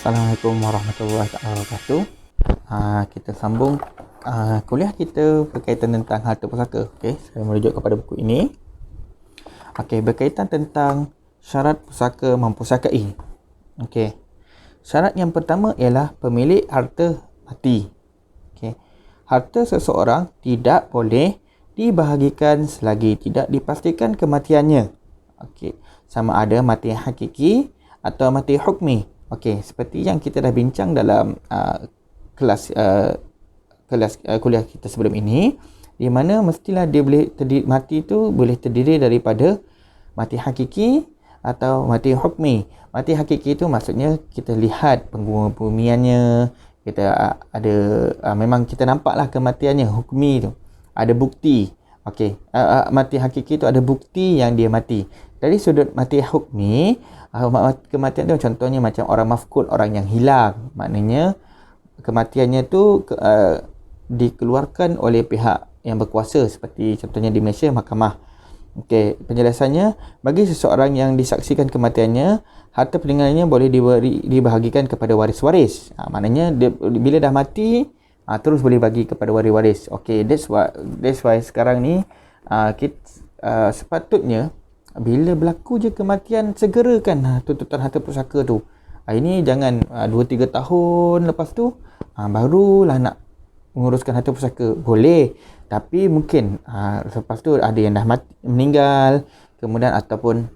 Assalamualaikum warahmatullahi wabarakatuh. Kita sambung kuliah kita berkaitan tentang harta pusaka. Okey, saya merujuk kepada buku ini. Okey, berkaitan tentang syarat pusaka mempusakai. Okey. Syarat yang pertama ialah pemilik harta mati. Okey. Harta seseorang tidak boleh dibahagikan selagi tidak dipastikan kematiannya. Okey. Sama ada mati hakiki atau mati hukmi. Okey, seperti yang kita dah bincang dalam kelas kuliah kita sebelum ini, di mana mestilah dia boleh mati tu boleh terdiri daripada mati hakiki atau mati hukmi. Mati hakiki itu maksudnya kita lihat pembumiannya, kita ada memang kita nampaklah kematiannya. Hukmi tu ada bukti. Okey, mati hakiki itu ada bukti yang dia mati. Dari sudut mati hukmi, kematian tu contohnya macam orang mafkud, orang yang hilang. Maknanya kematiannya tu dikeluarkan oleh pihak yang berkuasa, seperti contohnya di Malaysia mahkamah. Okey, penjelasannya, bagi seseorang yang disaksikan kematiannya, harta peninggalannya boleh dibahagikan kepada waris-waris. Maknanya dia, bila dah mati, terus boleh bagi kepada waris-waris. Okey, that's why sekarang ni sepatutnya bila berlaku je kematian, segerakan tuntutan harta pusaka tu. Ini jangan 2-3 tahun lepas tu barulah nak menguruskan harta pusaka. Boleh, tapi mungkin lepas tu ada yang dah meninggal, kemudian ataupun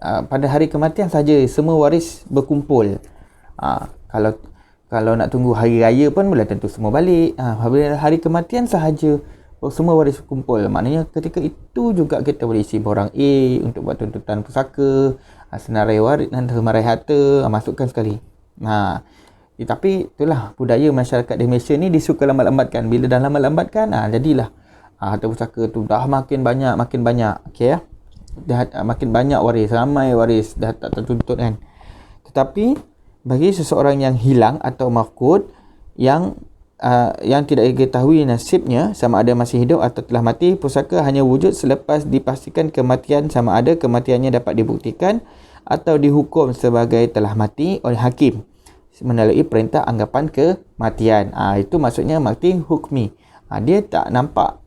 pada hari kematian saja semua waris berkumpul. Kalau nak tunggu hari raya pun boleh tentu semua balik. Hari kematian sahaja semua waris kumpul. Maknanya ketika itu juga kita boleh isi borang A untuk buat tuntutan pusaka, senarai waris dan senarai harta, masukkan sekali. Tapi itulah budaya masyarakat di Malaysia ni, disuka lambat-lambatkan. Bila dah lambat-lambatkan, jadilah harta pusaka tu dah makin banyak. Okey ya. Dah makin banyak waris, ramai waris, dah tak tertuntut kan. Tetapi bagi seseorang yang hilang atau mafkud, yang tidak diketahui nasibnya, sama ada masih hidup atau telah mati, pusaka hanya wujud selepas dipastikan kematian, sama ada kematiannya dapat dibuktikan atau dihukum sebagai telah mati oleh hakim melalui perintah anggapan kematian. Itu maksudnya mati hukmi. Dia tak nampak,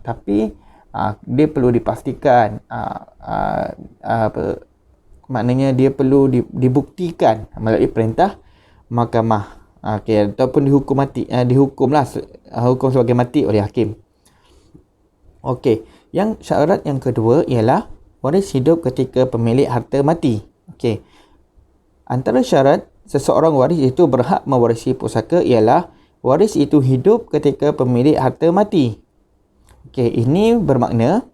tapi dia perlu dipastikan, maknanya dia perlu dibuktikan melalui perintah mahkamah. Okey, ataupun hukum sebagai mati oleh hakim. Okey, yang syarat yang kedua ialah waris hidup ketika pemilik harta mati. Okey, antara syarat seseorang waris itu berhak mewarisi pusaka ialah waris itu hidup ketika pemilik harta mati. Okey, ini bermakna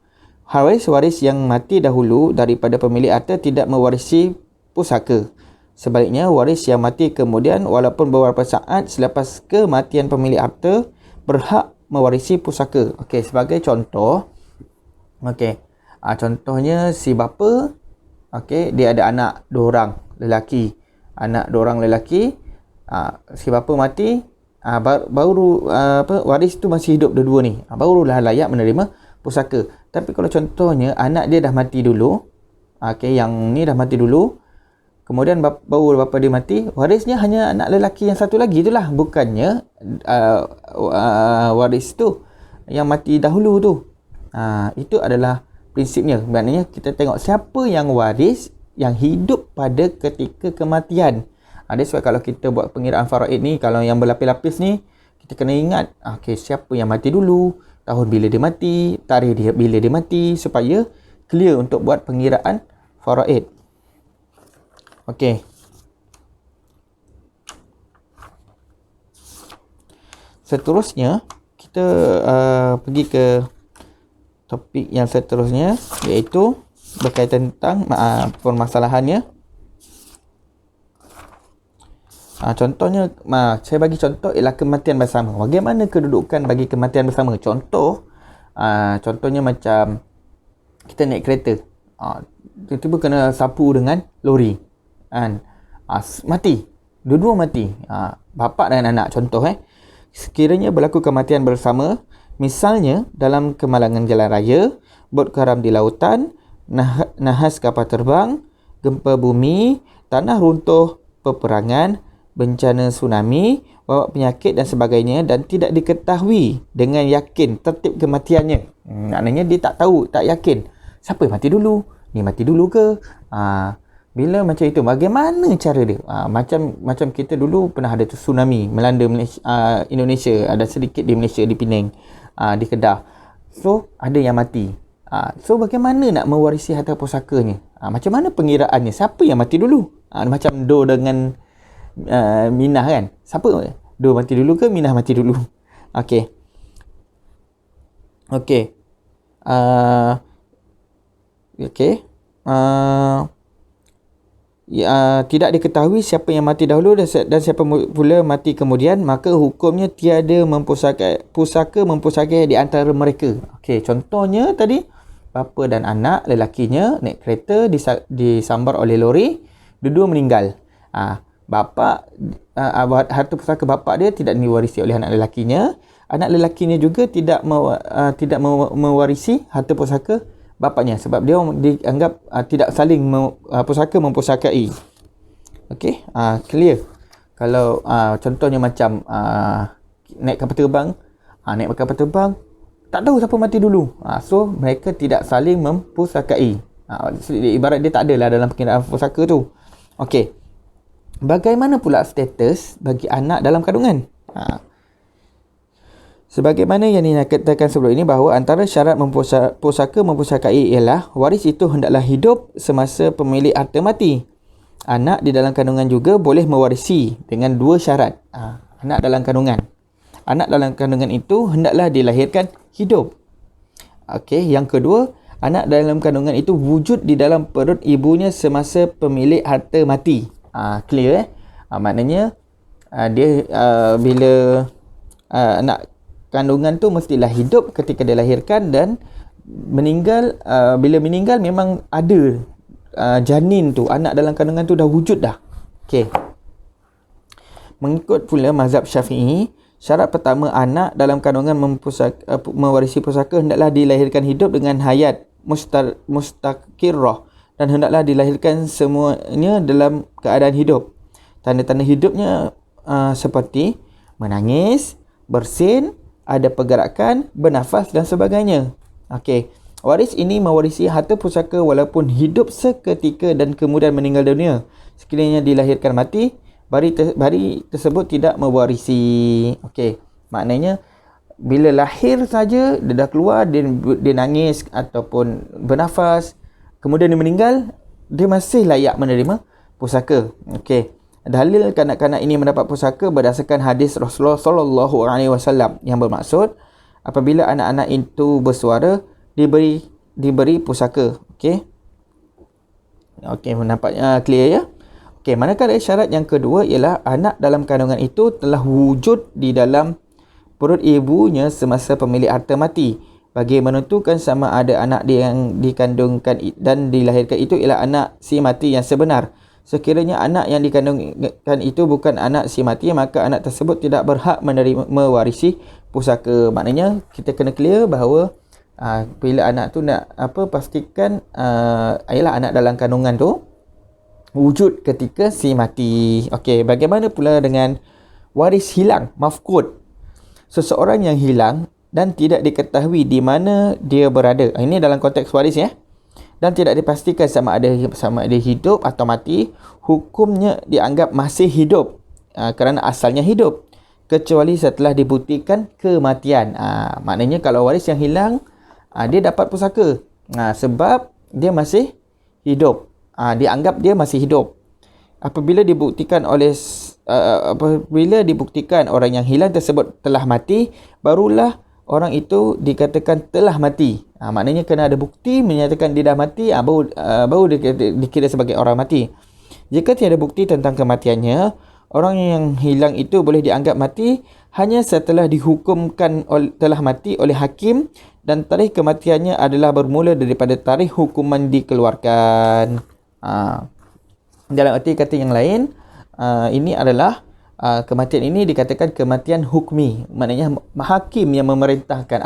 waris yang mati dahulu daripada pemilik harta tidak mewarisi pusaka. Sebaliknya, waris yang mati kemudian walaupun beberapa saat selepas kematian pemilik harta berhak mewarisi pusaka. Okey, sebagai contoh, contohnya si bapa, dia ada anak 2 orang lelaki. Si bapa mati, baru waris tu masih hidup dua-dua ni. Barulah layak menerima pusaka. Tapi kalau contohnya anak dia dah mati dulu, yang ni dah mati dulu, kemudian baru bapa dia mati, warisnya hanya anak lelaki yang satu lagi itulah, bukannya waris tu yang mati dahulu tu. Itu adalah prinsipnya. Maknanya kita tengok siapa yang waris yang hidup pada ketika kematian. That's why kalau kita buat pengiraan faraid ni, kalau yang berlapis-lapis ni, kita kena ingat siapa yang mati dulu, tahun bila dia mati, tarikh dia bila dia mati, supaya clear untuk buat pengiraan faraid. Okey. Seterusnya, kita pergi ke topik yang seterusnya, iaitu berkaitan tentang permasalahannya. Contohnya, saya bagi contoh ialah kematian bersama. Bagaimana kedudukan bagi kematian bersama? Contohnya macam kita naik kereta, tiba-tiba kena sapu dengan lori. Mati, dua-dua mati, bapa dan anak. Contoh sekiranya berlaku kematian bersama, misalnya dalam kemalangan jalan raya, bot karam di lautan, nahas kapal terbang, gempa bumi, tanah runtuh, peperangan, bencana tsunami, wabak penyakit dan sebagainya, dan tidak diketahui dengan yakin tertib kematiannya. Maknanya dia tak tahu, tak yakin siapa yang mati dulu, ni mati dulu ke. Bila macam itu, bagaimana cara dia? Macam kita dulu pernah ada tsunami melanda Malaysia, Indonesia, ada sedikit di Malaysia, di Penang, di Kedah. So ada yang mati. So bagaimana nak mewarisi harta pusakanya? Macam mana pengiraannya? Siapa yang mati dulu? Macam Do dengan Minah kan? Siapa? Do mati dulu ke Minah mati dulu? Okey. Tidak diketahui siapa yang mati dahulu dan siapa pula mati kemudian, maka hukumnya tiada pusaka mempusakai di antara mereka. Okey, contohnya tadi bapa dan anak lelakinya naik kereta disambar oleh lori, dua-dua meninggal. Bapa harta pusaka bapa dia tidak diwarisi oleh anak lelakinya. Anak lelakinya juga tidak mewarisi harta pusaka bapaknya sebab dia dianggap tidak saling pusaka mempusakai. Okey, clear. Kalau contohnya macam naik kapal terbang, tak tahu siapa mati dulu. So mereka tidak saling mempusakai. Ibarat dia tak adalah dalam pengiraan pusaka tu. Okey. Bagaimana pula status bagi anak dalam kandungan? Sebagaimana yang dikatakan sebelum ini bahawa antara syarat pusaka mempusakai ialah waris itu hendaklah hidup semasa pemilik harta mati. Anak di dalam kandungan juga boleh mewarisi dengan dua syarat. Anak dalam kandungan itu hendaklah dilahirkan hidup. Okey, yang kedua, anak dalam kandungan itu wujud di dalam perut ibunya semasa pemilik harta mati. Clear maknanya dia bila anak kandungan tu mestilah hidup ketika dilahirkan dan meninggal. Bila meninggal memang ada janin tu, anak dalam kandungan tu dah wujud dah. Okey. Mengikut pula mazhab Syafi'i, syarat pertama anak dalam kandungan mewarisi pusaka hendaklah dilahirkan hidup dengan hayat mustaqirrah dan hendaklah dilahirkan semuanya dalam keadaan hidup. Tanda-tanda hidupnya seperti menangis, bersin, ada pergerakan, bernafas dan sebagainya. Okey, waris ini mewarisi harta pusaka walaupun hidup seketika dan kemudian meninggal dunia. Sekiranya dilahirkan mati, bayi tersebut tidak mewarisi. Okey, maknanya bila lahir saja dia dah keluar, dia nangis ataupun bernafas, kemudian dia meninggal, dia masih layak menerima pusaka. Okey. Dalil kanak-kanak ini mendapat pusaka berdasarkan hadis Rasulullah sallallahu alaihi wasallam yang bermaksud apabila anak-anak itu bersuara diberi pusaka. Okey. Okey, nampaknya clear ya. Okey, manakala syarat yang kedua ialah anak dalam kandungan itu telah wujud di dalam perut ibunya semasa pemilik harta mati. Bagi menentukan sama ada anak yang dikandungkan dan dilahirkan itu ialah anak si mati yang sebenar. Sekiranya anak yang dikandungkan itu bukan anak si mati, maka anak tersebut tidak berhak mewarisi pusaka. Maknanya kita kena clear bahawa bila anak tu nak pastikan ialah anak dalam kandungan tu wujud ketika si mati. Okey, bagaimana pula dengan waris hilang, mafqud? Seseorang yang hilang dan tidak diketahui di mana dia berada. Ini dalam konteks waris ya. Dan tidak dipastikan sama ada hidup atau mati, hukumnya dianggap masih hidup kerana asalnya hidup kecuali setelah dibuktikan kematian. Maknanya kalau waris yang hilang, dia dapat pusaka sebab dia masih hidup. Dianggap dia masih hidup. Apabila dibuktikan orang yang hilang tersebut telah mati, barulah orang itu dikatakan telah mati. Maknanya kena ada bukti menyatakan dia dah mati, baru dikira sebagai orang mati. Jika tiada bukti tentang kematiannya, orang yang hilang itu boleh dianggap mati hanya setelah dihukumkan telah mati oleh hakim dan tarikh kematiannya adalah bermula daripada tarikh hukuman dikeluarkan. Dalam arti kata yang lain, ini adalah kematian ini dikatakan kematian hukmi. Maknanya hakim yang memerintahkan,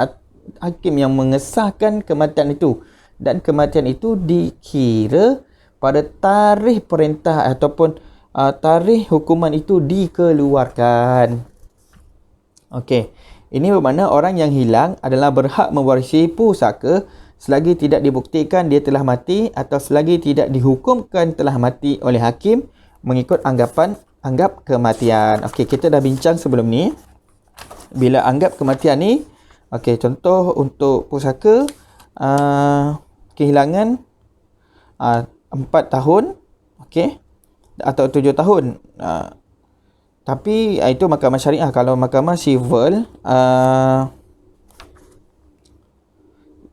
hakim yang mengesahkan kematian itu, dan kematian itu dikira pada tarikh perintah ataupun tarikh hukuman itu dikeluarkan. Okey. Ini bermakna orang yang hilang adalah berhak mewarisi pusaka selagi tidak dibuktikan dia telah mati atau selagi tidak dihukumkan telah mati oleh hakim mengikut anggap kematian. Okey, kita dah bincang sebelum ni. Bila anggap kematian ni, okey, contoh untuk pusaka kehilangan 4 tahun, okey, atau 7 tahun. Tapi itu mahkamah syariah. Kalau mahkamah civil,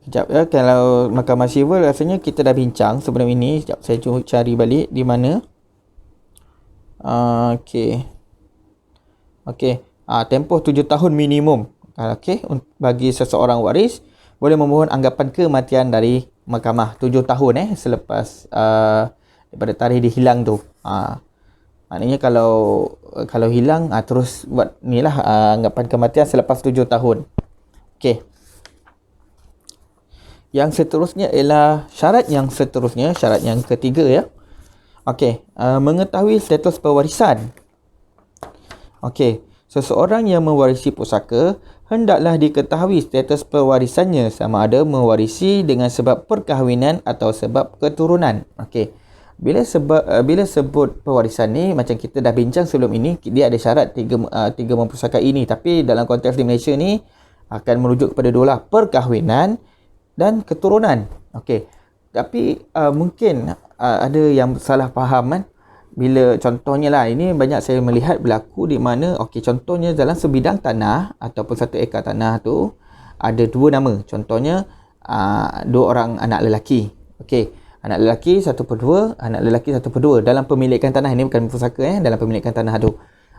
sekejap ya, kalau mahkamah civil rasanya kita dah bincang sebelum ini. Sekejap saya cuba cari balik di mana. Okey. Tempoh 7 tahun minimum. Okey, bagi seseorang waris boleh memohon anggapan kematian dari mahkamah 7 tahun selepas daripada tarikh dia hilang tu. Maknanya kalau hilang terus buat nilah anggapan kematian selepas 7 tahun. Okey. Yang seterusnya ialah syarat yang ketiga ya. Okey, mengetahui status pewarisan. Okey, seseorang yang mewarisi pusaka hendaklah diketahui status pewarisannya, sama ada mewarisi dengan sebab perkahwinan atau sebab keturunan. Okey. Bila sebut pewarisan ni, macam kita dah bincang sebelum ini, dia ada syarat tiga mempusakai ini, tapi dalam konteks di Malaysia ni akan merujuk kepada dua lah, perkahwinan dan keturunan. Okey. Tapi mungkin ada yang salah faham kan. Bila contohnya lah, ini banyak saya melihat berlaku di mana, okey, contohnya dalam sebidang tanah ataupun 1 ekar tanah tu ada 2 nama. Contohnya 2 orang anak lelaki. Okey, anak lelaki 1/2, anak lelaki 1/2 dalam pemilikan tanah. Ini bukan pusaka dalam pemilikan tanah tu.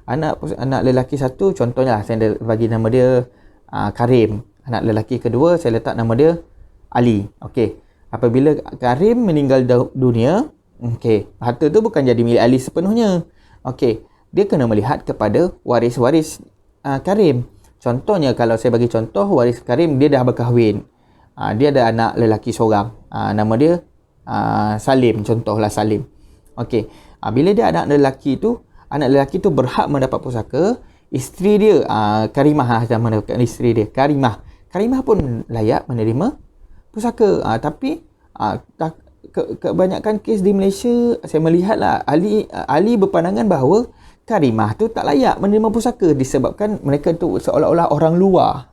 Anak lelaki 1 contohnya lah, saya bagi nama dia Karim. Anak lelaki kedua saya letak nama dia Ali. Okey. Apabila Karim meninggal dunia, okey, harta tu bukan jadi milik Ali sepenuhnya. Okey, dia kena melihat kepada waris-waris Karim. Contohnya, kalau saya bagi contoh, waris Karim dia dah berkahwin. Dia ada anak lelaki seorang. Nama dia Salim, contohlah Salim. Okey, bila dia anak lelaki tu berhak mendapat pusaka. Isteri dia Karimah dah mendapatkan isteri dia Karimah. Karimah pun layak menerima pusaka. Tapi kebanyakan kes di Malaysia saya melihatlah Ali berpandangan bahawa Karimah tu tak layak menerima pusaka disebabkan mereka tu seolah-olah orang luar.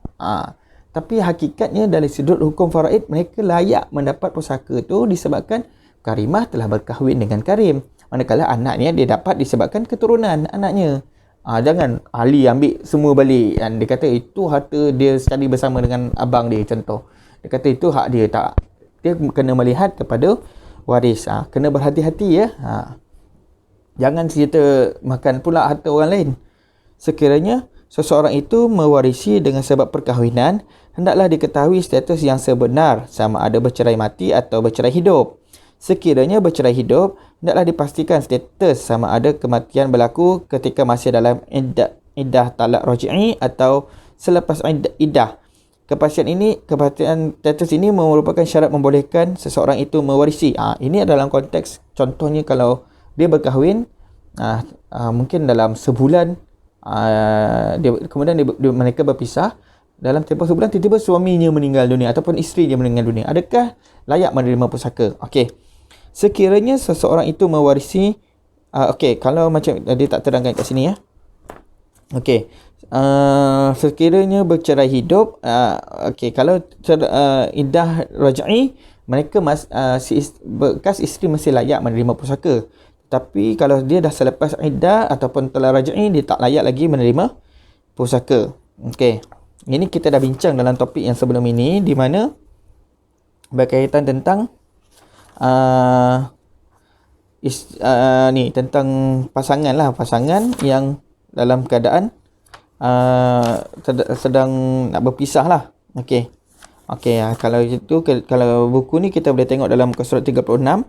Tapi hakikatnya dari sudut hukum faraid, mereka layak mendapat pusaka tu disebabkan Karimah telah berkahwin dengan Karim. Manakala anaknya dia dapat disebabkan keturunan anaknya. Jangan Ali ambil semua balik dan dia kata itu harta dia sekali bersama dengan abang dia, contoh. Dia kata itu hak dia. Tak, dia kena melihat kepada waris. Kena berhati-hati ya. Jangan cerita makan pula harta orang lain. Sekiranya seseorang itu mewarisi dengan sebab perkahwinan, hendaklah diketahui status yang sebenar, sama ada bercerai mati atau bercerai hidup. Sekiranya bercerai hidup, hendaklah dipastikan status sama ada kematian berlaku ketika masih dalam iddah talak raj'i atau selepas iddah. Kepastian status ini merupakan syarat membolehkan seseorang itu mewarisi. Ini adalah konteks, contohnya kalau dia berkahwin, mungkin dalam sebulan, kemudian mereka berpisah. Dalam tempoh sebulan tiba-tiba suaminya meninggal dunia ataupun isterinya meninggal dunia. Adakah layak menerima pusaka? Okey. Sekiranya seseorang itu mewarisi, okey, kalau macam dia tak terangkan kat sini ya. Okey. Sekiranya bercerai hidup, okey, kalau iddah raj'i, mereka bekas isteri masih layak menerima pusaka. Tapi kalau dia dah selepas iddah ataupun telah raj'i, dia tak layak lagi menerima pusaka. Okey. Ini kita dah bincang dalam topik yang sebelum ini, di mana berkaitan tentang tentang pasangan yang dalam keadaan sedang nak berpisah lah. Okey. Kalau itu, kalau buku ni kita boleh tengok dalam muka surat 36.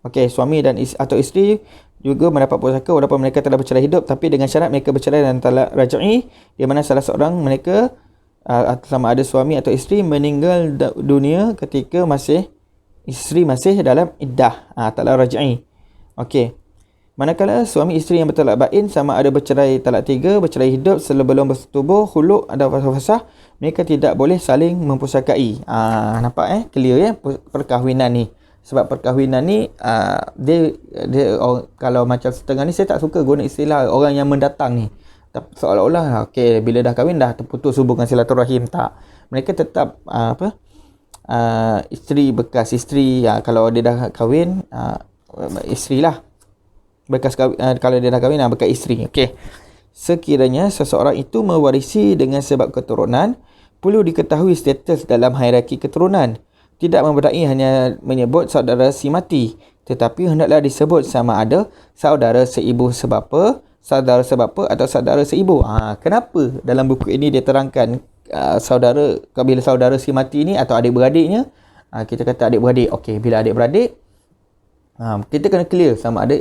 Okey, suami dan atau isteri juga mendapat pusaka walaupun mereka telah bercerai hidup, tapi dengan syarat mereka bercerai dan talak raj'i, di mana salah seorang mereka sama ada suami atau isteri meninggal dunia ketika masih isteri masih dalam iddah, talak raj'i. Okey. Manakala suami isteri yang bertalak bain sama ada bercerai talak 3, bercerai hidup sebelum bersetubuh, khuluk atau fasah, mereka tidak boleh saling mempusakai. Nampak clear ya perkahwinan ni. Sebab perkahwinan ni kalau macam setengah ni saya tak suka guna istilah orang yang mendatang ni. Seolah-olah okey bila dah kahwin dah terputus hubungan silaturahim, tak. Mereka tetap isteri bekas isteri. Kalau dia dah kahwin, isteri lah. Bekas kalau dia dah kahwin, bekas isteri. Okey. Sekiranya seseorang itu mewarisi dengan sebab keturunan, perlu diketahui status dalam hierarki keturunan. Tidak membedai hanya menyebut saudara si mati, tetapi hendaklah disebut sama ada saudara seibu sebapa, saudara sebapa atau saudara seibu. Kenapa dalam buku ini dia terangkan bila saudara si mati ni atau adik-beradiknya, kita kata adik-beradik. Okey, bila adik-beradik, kita kena clear sama ada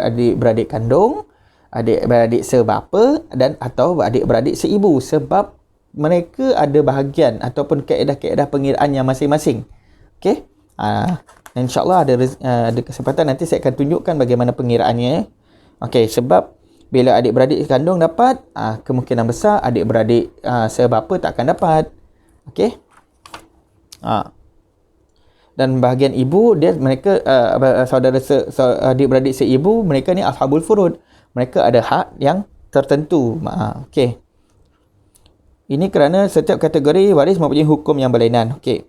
adik-beradik kandung, adik-beradik sebapa dan atau adik-beradik seibu, sebab mereka ada bahagian ataupun kaedah-kaedah pengiraan yang masing-masing. Okey. InsyaAllah ada kesempatan nanti saya akan tunjukkan bagaimana pengiraannya. Okey, sebab bila adik-beradik kandung dapat, kemungkinan besar adik-beradik sebapa tak akan dapat. Okey. Dan bahagian ibu mereka saudara adik-beradik seibu, mereka ni ashabul furud. Mereka ada hak yang tertentu. Okey. Ini kerana setiap kategori waris mempunyai hukum yang berlainan. Okey.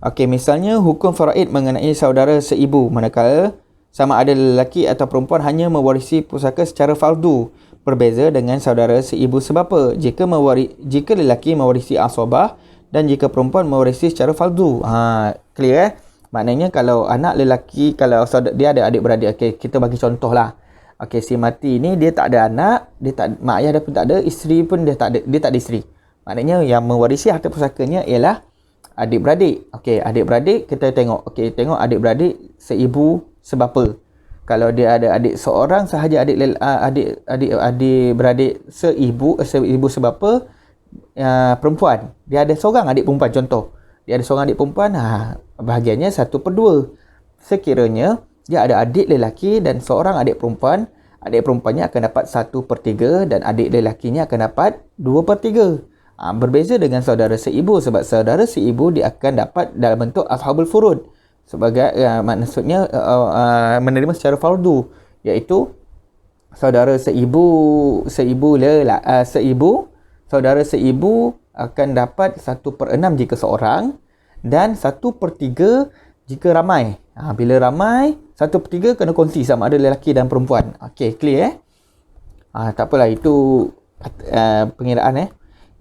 Okey, misalnya hukum faraid mengenai saudara seibu, manakala sama ada lelaki atau perempuan hanya mewarisi pusaka secara fardu, berbeza dengan saudara seibu sebapa. Jika lelaki mewarisi asabah dan jika perempuan mewarisi secara fardu. Clear Maknanya kalau anak lelaki, kalau dia ada adik-beradik, okey, kita bagi contoh lah. Okey, si mati ni dia tak ada anak, mak ayah dia pun tak ada, isteri pun dia tak ada isteri. Maknanya yang mewarisi harta pusakanya ialah adik-beradik. Okey, adik-beradik kita tengok. Okey, tengok adik-beradik seibu sebapa. Kalau dia ada adik seorang sahaja, adik-beradik seibu sebapa perempuan. Dia ada seorang adik perempuan contoh. Dia ada seorang adik perempuan, bahagiannya 1/2. Sekiranya dia ada adik lelaki dan seorang adik perempuan, adik perempuannya akan dapat 1/3 dan adik lelakinya akan dapat 2/3. Berbeza dengan saudara seibu, sebab saudara seibu dia akan dapat dalam bentuk ashabul furud, sebagai maksudnya menerima secara fardu, iaitu saudara saudara seibu akan dapat 1/6 jika seorang dan 1/3 jika ramai. Bila ramai, 1/3 kena kongsi sama ada lelaki dan perempuan. Okey, clear tak apalah, itu pengiraan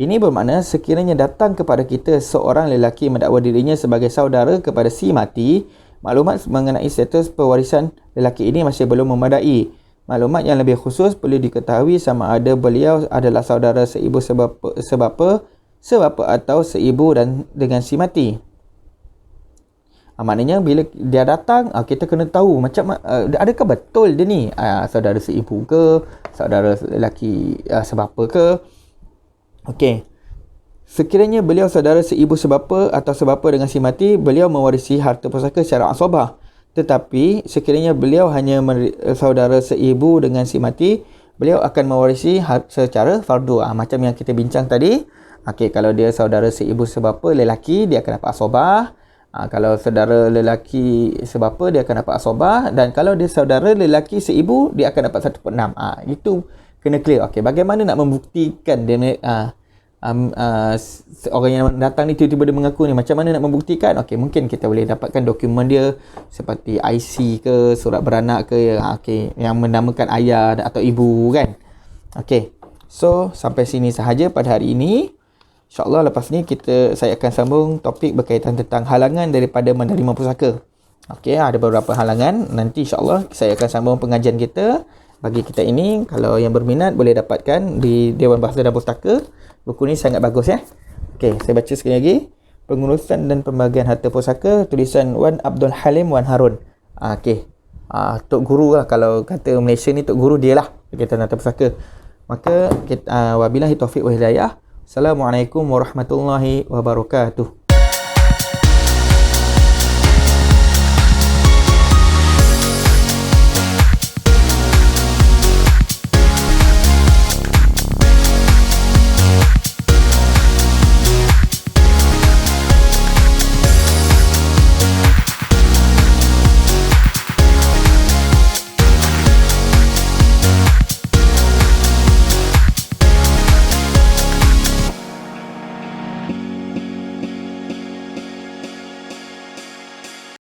Ini bermakna sekiranya datang kepada kita seorang lelaki mendakwa dirinya sebagai saudara kepada si mati, maklumat mengenai status pewarisan lelaki ini masih belum memadai. Maklumat yang lebih khusus perlu diketahui sama ada beliau adalah saudara seibu sebapa atau seibu dan dengan si mati. Maknanya bila dia datang, kita kena tahu macam adakah betul dia ni saudara seibu ke, saudara lelaki sebapa ke. Okey. Sekiranya beliau saudara seibu sebapa atau sebapa dengan si mati, beliau mewarisi harta pusaka secara asabah. Tetapi sekiranya beliau hanya saudara seibu dengan si mati, beliau akan mewarisi secara fardu. Macam yang kita bincang tadi. Okey, kalau dia saudara seibu sebapa lelaki, dia akan dapat asabah. Kalau saudara lelaki sebapa, dia akan dapat asabah. Dan kalau dia saudara lelaki seibu, dia akan dapat 1/6. Itu kena clear. Okey, bagaimana nak membuktikan dia orang yang datang ni tiba-tiba dia mengaku ni, macam mana nak membuktikan? Okey, mungkin kita boleh dapatkan dokumen dia seperti IC ke, surat beranak ke, yang menamakan ayah atau ibu kan. Okey, so sampai sini sahaja pada hari ini. InsyaAllah lepas ni saya akan sambung topik berkaitan tentang halangan daripada menerima pusaka. Okey, ada beberapa halangan. Nanti insyaAllah saya akan sambung pengajian kita. Bagi kita ini, kalau yang berminat boleh dapatkan di Dewan Bahasa dan Pustaka. Buku ni sangat bagus Okey, saya baca sekali lagi. Pengurusan dan pembagian harta pusaka, tulisan Wan Abdul Halim Wan Harun. Okey. Tok Guru lah, kalau kata Malaysia ni Tok Guru dia lah berkaitan harta pusaka. Maka wabillahi taufiq wa hidayah. Assalamualaikum warahmatullahi wabarakatuh.